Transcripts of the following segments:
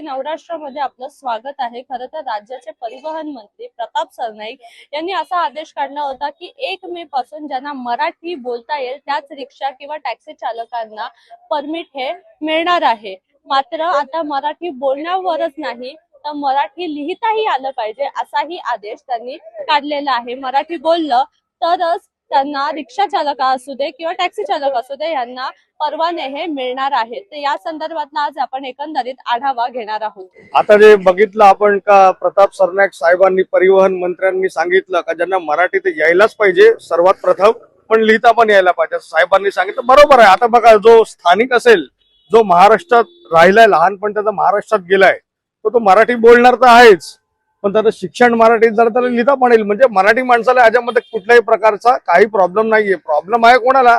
नवराष्ट्रामध्ये आपलं स्वागत आहे। खरं तर राज्याचे परिवहन मंत्री प्रताप सरनाईक यांनी असा आदेश काढला होता की 1 मे पासून ज्यांना मराठी बोलता येईल त्याच रिक्षा किंवा टॅक्सी चालकांना परमिट हे मिळणार आहे। मात्र आता मराठी बोलण्यावरच नाही तर मराठी लिहिताही आलं पाहिजे असाही आदेश त्यांनी काढलेला आहे। मराठी बोललं तरच त्यांना रिक्षा चालक असू दे किंवा टॅक्सी चालक असू दे यांना परवाने हे मिळणार आहेत। तर या संदर्भात आज आपण एकंदरीत आढावा घेणार आहोत। आता जे बघितलं आपण का प्रताप सरनाईक साहेबांनी परिवहन मंत्र्यांनी सांगितलं का ज्यांना मराठी ते यायलाच पाहिजे सर्वात प्रथम, पण लिहिता पण यायला पाहिजे साहेबांनी सांगितलं। बरोबर आहे। आता बघा जो स्थानिक असेल, जो महाराष्ट्रात राहिलाय, लहानपण त्याचा महाराष्ट्रात गेलाय, तो मराठी बोलणार तर आहेच, पण त्याचं शिक्षण मराठीत जर त्याला लिहिता पण येईल, म्हणजे मराठी माणसाला ह्याच्यामध्ये कुठल्याही प्रकारचा काही प्रॉब्लेम नाहीये। प्रॉब्लेम आहे कोणाला?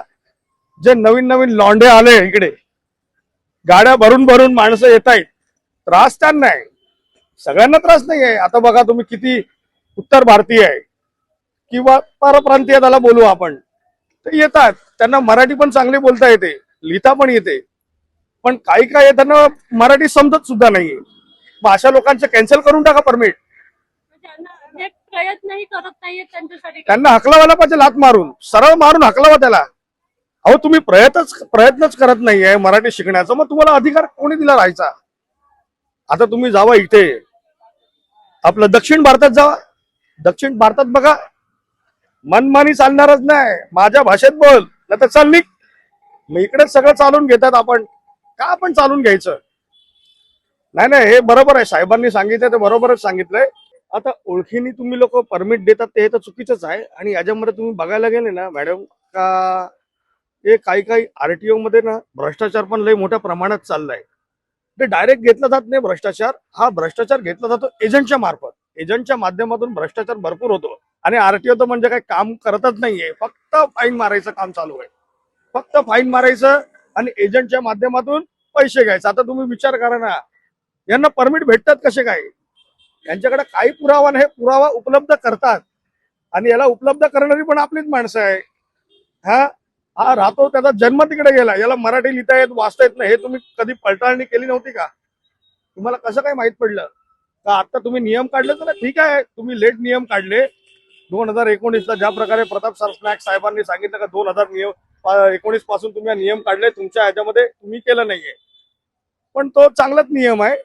जे नवीन नवीन लॉंडे आले इकडे, गाड्या भरून भरून माणसं येत आहेत, त्रास त्यांना आहे, सगळ्यांना त्रास नाहीये। आता बघा तुम्ही किती उत्तर भारतीय आहे किंवा परप्रांतीय त्याला बोलू आपण, ते येतात, त्यांना मराठी पण चांगली बोलता येते, लिहिता पण येते, पण काही काही त्यांना मराठी समजत सुद्धा नाहीये। मग अशा लोकांचं कॅन्सल करून टाका परमिट। प्रयत्नही करत नाहीये त्यांच्यासाठी, त्यांना हकलावायला पाहिजे, लात मारून, सरळ मारून हकलावा त्याला। अहो तुम्ही प्रयत्नच करत नाहीये मराठी शिकण्याचा, मग तुम्हाला अधिकार कोणी दिला राहायचा? आता तुम्ही जावा इथे आपलं दक्षिण भारतात जावा, दक्षिण भारतात बघा मनमानी चालणारच नाही, माझ्या भाषेत बोल नाही तर चाल निघ। मग इकडेच सगळं चालून घेतात, आपण का आपण चालून घ्यायचं? नाही नाही, हे बरोबर आहे, साहेबांनी सांगितलं ते बरोबरच सांगितलंय। आता ओळखीने तुम्ही लोक परमिट देतात ते हे तर चुकीचंच आहे। आणि याच्यामध्ये तुम्ही बघायला गेले ना मॅडम का हे काही काही आरटीओ मध्ये ना भ्रष्टाचार पण लय मोठ्या प्रमाणात चाललाय। ते डायरेक्ट घेतला जात नाही भ्रष्टाचार, हा भ्रष्टाचार घेतला जातो एजंटच्या मार्फत, एजंटच्या माध्यमातून भ्रष्टाचार भरपूर होतो। आणि आरटीओ तर म्हणजे काही काम करतच नाहीये, फक्त फाईन मारायचं काम चालू आहे, फक्त फाईन मारायचं आणि एजंटच्या माध्यमातून पैसे घ्यायचे। आता तुम्ही विचार करा ना, यांना परमिट भेटतात कसे काय? यांच्याकडे काही पुरावा नाही, पुरावा उपलब्ध करतात, आणि याला उपलब्ध करणारी पण आपलीच माणसं आहे। हा हा राहतो, त्याचा जन्म तिकडे गेला, याला मराठी लिहिता येत वाचता येत नाही, हे तुम्ही कधी पडताळणी केली नव्हती का? तुम्हाला कसं काय माहित पडलं का? आता तुम्ही नियम काढले तर ठीक आहे, तुम्ही लेट नियम काढले 2019ला, ज्या प्रकारे प्रताप सरनाईक साहेबांनी सांगितलं का 2019 पासून तुम्ही हा नियम काढले, तुमच्या ह्याच्यामध्ये तुम्ही केलं नाहीये, पण तो चांगलाच नियम आहे।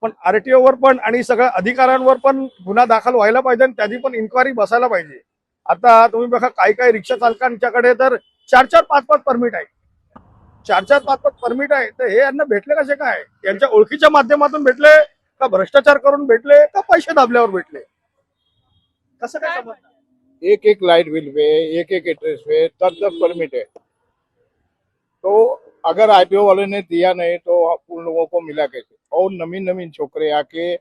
पण आरटीओ वर पण आणि सगळ्या अधिकाऱ्यांवर पण गुन्हा दाखल व्हायला पाहिजे आणि त्याची पण इन्क्वायरी बसायला पाहिजे। आता तुम्ही बघा काही काही रिक्षा चालकांच्याकडे तर 4-4, 5-5 परमिट आहे, 4-4, 5-5 परमिट आहे, तर हे यांना भेटले कसे काय? यांच्या ओळखीच्या माध्यमातून भेटले का भ्रष्टाचार करून भेटले का पैसे दाबल्यावर भेटले? कसं काय समजणार? एक एक लाइट बिल पे, एक एक एड्रेस पे 10-10 परमिट है। तो अगर आरटीओ वाले ने दिया नहीं तो उन लोगों को मिला कैसे? और नवीन नवीन छोकरे आके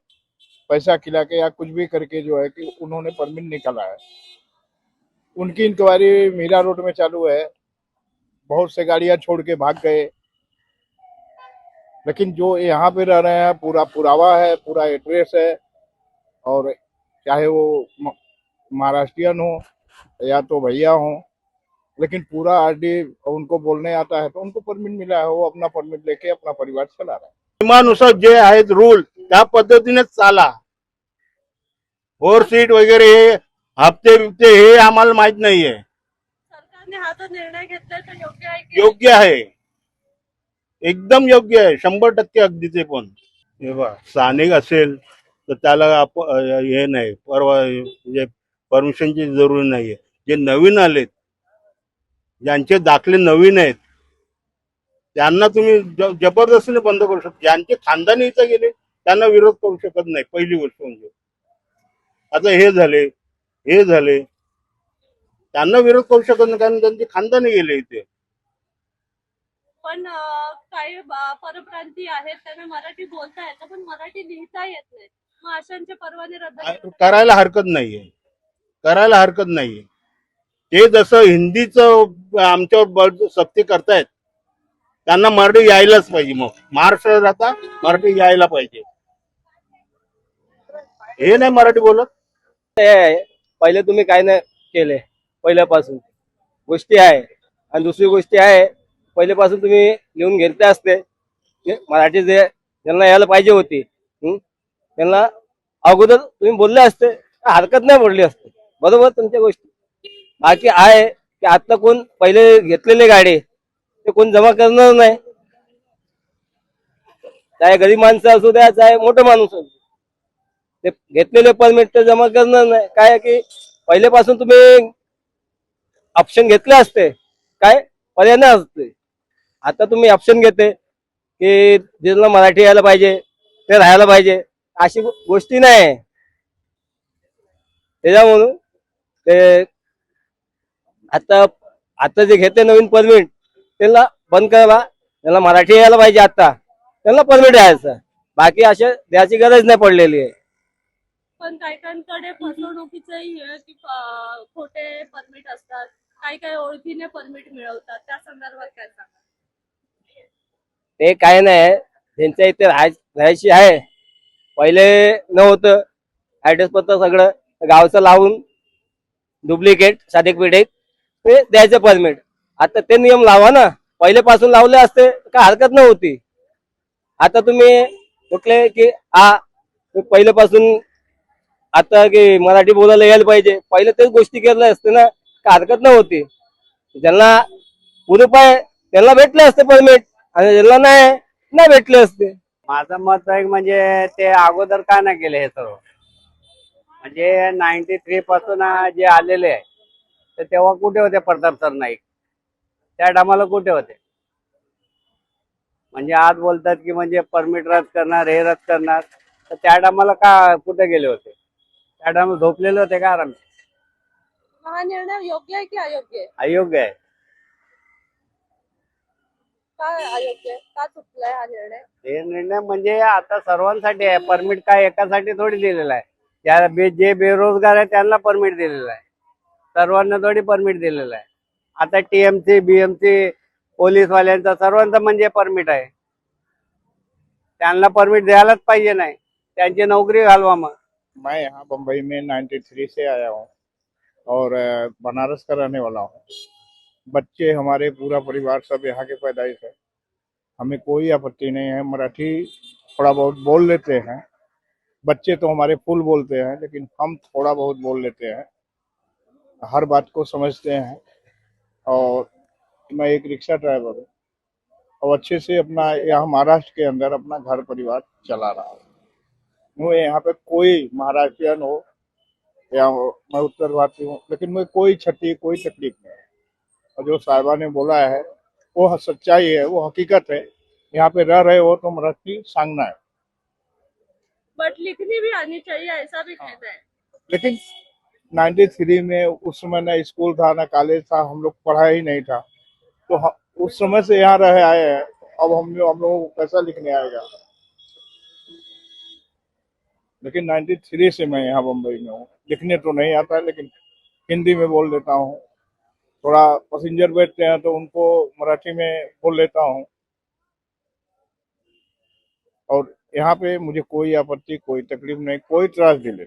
पैसा खिला के या कुछ भी करके जो है कि उन्होंने परमिट निकाला है, उनकी इंक्वायरी मीरा रोड में चालू है। बहुत से गाड़ियां छोड़ के भाग गए, लेकिन जो यहाँ पे रह रहे हैं पूरा पुरावा है, पूरा एड्रेस है, और चाहे वो महाराष्ट्रियन हो या तो भैया हो, लेकिन पूरा आरडी उनको बोलने आता है तो उनको परमिट मिला है, वो अपना परमिट लेके अपना परिवार चला रहा है। नियमानुसार जे आहेत रूल त्या पद्धतीनेच चाला। फोर सीट वगैरे हे हप्ते बिप्ते हे आम्हाला माहित नाहीये। सरकारने हा जो निर्णय घेतलाय तो योग्य आहे की? योग्य आहे, एकदम योग्य आहे, 100% अगदी। ते पण हे बघा, स्थानिक असेल तर त्याला हे नाही, म्हणजे परमिशनची जरुरी नाहीये। जे नवीन आलेत, ज्यांचे दाखले नवीन आहेत, त्यांना तुम्ही जबरदस्तीने बंद करू शकता। ज्यांचे खानदानी इथं गेले त्यांना विरोध करू शकत नाही, पहिली गोष्ट म्हणजे। आता हे झाले त्यांना विरोध करू शकत नाही, कारण त्यांचे खानदानी गेले इथे। पण काही परप्रांतीय आहेत त्यांना मराठी बोलता येतं पण मराठी लिहिता येत नाही, मग अशांचे परवाने रद्द करायला हरकत नाहीये, करायला हरकत नाहीये। ते जसं हिंदीचं आमच्यावर सक्ती करतायत, त्यांना मराठी यायलाच पाहिजे। मग महाराष्ट्रात राहता मराठी यायला पाहिजे, हे नाही मराठी बोलत। पहिले तुम्ही काय नाही केले, पहिल्यापासून गोष्टी आहे। आणि दुसरी गोष्टी आहे, पहिल्यापासून तुम्ही लिहून घेतले असते मराठी जे त्यांना यायला पाहिजे होती. त्यांना अगोदर तुम्ही बोलले असते, हरकत नाही बोलली असते. बरोबर तुमच्या गोष्टी. बाकी आहे की आता कोण पहिले घेतलेले गाडी ते कोण जमा करणार नाही. चाहे गरीब माणसं असू द्या, चाहे मोठं माणूस असू द्या. ते घेतलेले परमिट ते जमा करणार नाही. काय आहे की पहिलेपासून तुम्ही ऑप्शन घेतले असते, काय पर्याय नाही असते. आता तुम्ही ऑप्शन घेते की ज्यांना मराठी यायला पाहिजे ते राहायला पाहिजे, अशी गोष्टी नाही. त्याच्यामुळं ते आता आता जे घेते नवीन परमिट त्यांना बंद करा. त्यांना मराठी यायला पाहिजे, आता त्यांना परमिट द्यायचं. बाकी असे द्यायची गरज नाही पडलेली आहे. पण काहीकांकडे फसवणुकीचेही हे की खोटे परमिट असतात, काही काही ओळखीने परमिट मिळवतात, त्या संदर्भात काय सांगा? ते काय नाही, ज्यांच्या इथे राहायची आहे पहिले नव्हतं ऍड्रेस पत्र सगळं गावचं लावून डुप्लिकेट सर्टिफिकेट ते द्यायचं परमिट. आता ते नियम लावा ना. पहिलेपासून लावले असते का हरकत नव्हती. आता तुम्ही कुठले की पहिल्यापासून आता की मराठी बोलायला यायला पाहिजे, पहिले तेच गोष्टी केल्या असते ना, का हरकत नव्हती. ज्यांना पुरूप आहे त्यांना भेटले असते परमिट, आणि ज्यांना नाही भेटले असते. माझं मत आहे म्हणजे ते अगोदर का नाही केले हे सर्व. म्हणजे 93 पासून जे आलेले आहे तर तेव्हा कुठे होते प्रताप सर नाईक, त्या टायमाला कुठे होते. म्हणजे आज बोलतात की म्हणजे परमिट रद्द करणार, हे रद्द करणार, तर त्या टायमाला का कुठे गेले होते. त्या टायमाला झोपलेले होते का आराम. हा निर्णय योग्य आहे की अयोग्य आहे? अयोग्य आहे. काय अयोग्य आहे, का चुकलाय हा निर्णय? हे निर्णय म्हणजे आता सर्वांसाठी आहे. परमिट काय एकासाठी थोडी दिलेला आहे. जे बेरोजगार आहे त्यांना परमिट दिलेला आहे, सर्वांना थोडी परमिट दिलेला आहे. आता टीएमसी बीएमसी पोलीसवाल्यांचा सर्वांचा म्हणजे परमिट आहे, त्यांना परमिट द्यायलाच पाहिजे. नाही त्यांची नोकरी घालवा मग. मैं यहाँ बम्बई में 93 से आया हूँ और बनारस का रहने वाला हूँ। बच्चे हमारे पूरा परिवार सब यहाँ के पैदाइश है। हमें कोई आपत्ति नहीं है, मराठी थोड़ा बहुत बोल लेते हैं। बच्चे तो हमारे फुल बोलते हैं, लेकिन हम थोड़ा बहुत बोल लेते हैं, हर बात को समझते हैं। और मैं एक रिक्शा ड्राइवर हूँ और अच्छे से अपना यहाँ महाराष्ट्र के अंदर अपना घर परिवार चला रहा हूँ। मुझे यहाँ पे कोई महाराष्ट्रियन हो या मैं उत्तर भारतीय हूँ, लेकिन मुझे कोई क्षति कोई तकलीफ नहीं है। और जो साहिबा ने बोला है वो सच्चाई है, वो हकीकत है। यहाँ पे रह रहे हो तो मराठी सांगना है। बट लिखनी भी आनी चाहिए, ऐसा भी कहना है। लेकिन 93 में उस समय ना स्कूल था ना कॉलेज था, हम लोग पढ़ा ही नहीं था, तो उस समय से यहाँ रहे आए हैं। अब हम लोगों को कैसा लिखने आएगा। लेकिन 93 से मैं यहाँ बम्बई में हूँ। लिखने तो नहीं आता है, लेकिन हिंदी में बोल लेता हूँ। थोड़ा पैसेंजर बैठते हैं तो उनको मराठी में बोल लेता हूँ। और यहाँ पे मुझे कोई आपत्ति कोई तकलीफ नहीं, कोई त्रास दिले।